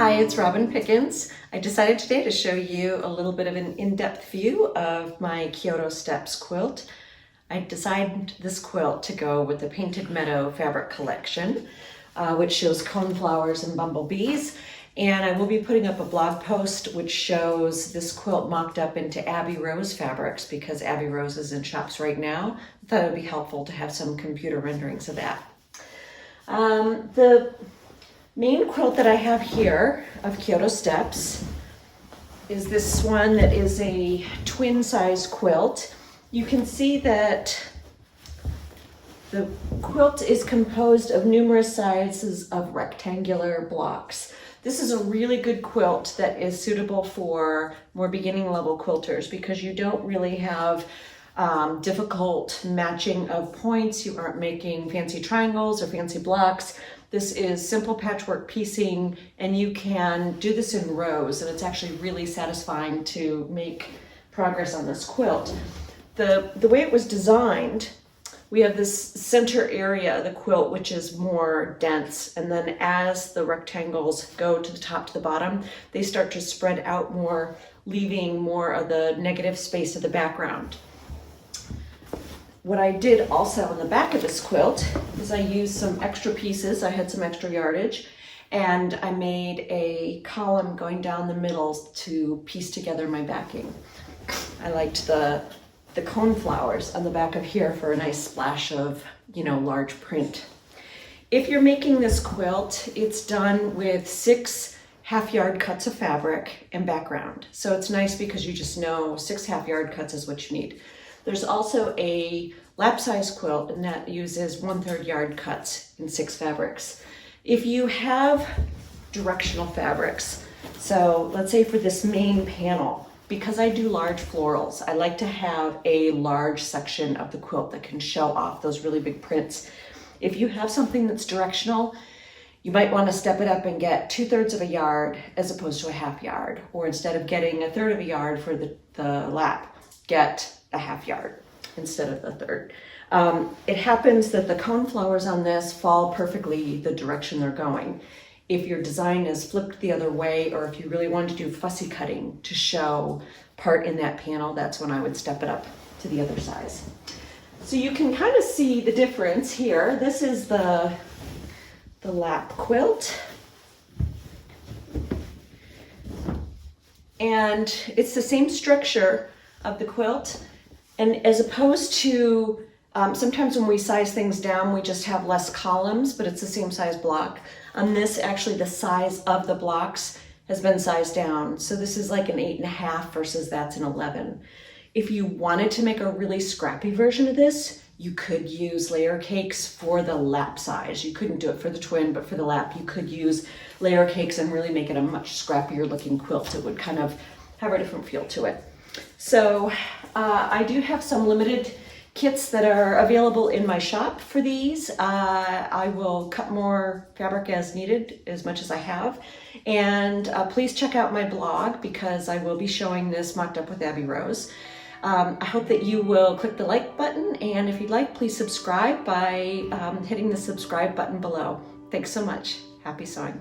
Hi, it's Robin Pickens. I decided today to show you a little bit of an in-depth view of my Kyoto Steps quilt. I designed this quilt to go with the Painted Meadow fabric collection, which shows coneflowers and bumblebees. And I will be putting up a blog post which shows this quilt mocked up into Abbey Rose fabrics because Abbey Rose is in shops right now. I thought it would be helpful to have some computer renderings of that. The main quilt that I have here of Kyoto Steps is this one that is a twin size quilt. You can see that the quilt is composed of numerous sizes of rectangular blocks. This is a really good quilt that is suitable for more beginning level quilters because you don't really have difficult matching of points. You aren't making fancy triangles or fancy blocks. This is simple patchwork piecing, and you can do this in rows, and it's actually really satisfying to make progress on this quilt. The way it was designed, we have this center area of the quilt which is more dense, and then as the rectangles go to the top to the bottom, they start to spread out more, leaving more of the negative space of the background. What I did also on the back of this quilt is I used some extra pieces. I had some extra yardage, and I made a column going down the middle to piece together my backing. I liked the coneflowers on the back of here for a nice splash of, large print. If you're making this quilt, it's done with 6 half-yard cuts of fabric and background. So it's nice because you just know 6 half-yard cuts is what you need. There's also a lap size quilt, and that uses 1/3 yard cuts in 6 fabrics. If you have directional fabrics, so let's say for this main panel, because I do large florals, I like to have a large section of the quilt that can show off those really big prints. If you have something that's directional, you might want to step it up and get 2/3 of a yard as opposed to a half yard, or instead of getting 1/3 of a yard for the lap, get a half yard instead of a 1/3. It happens that the coneflowers on this fall perfectly the direction they're going. If your design is flipped the other way, or if you really want to do fussy cutting to show part in that panel, that's when I would step it up to the other size. So you can kind of see the difference here. This is the lap quilt. And it's the same structure of the quilt, and as opposed to sometimes when we size things down we just have less columns, but it's the same size block. On this, actually the size of the blocks has been sized down, so this is like an 8.5 versus that's an 11. If you wanted to make a really scrappy version of this, you could use layer cakes for the lap size. You couldn't do it for the twin, but for the lap you could use layer cakes and really make it a much scrappier looking quilt. It would kind of have a different feel to it. So I do have some limited kits that are available in my shop for these. I will cut more fabric as needed, as much as I have. And please check out my blog because I will be showing this mocked up with Abbey Rose. I hope that you will click the like button, and if you'd like, please subscribe by hitting the subscribe button below. Thanks so much. Happy sewing.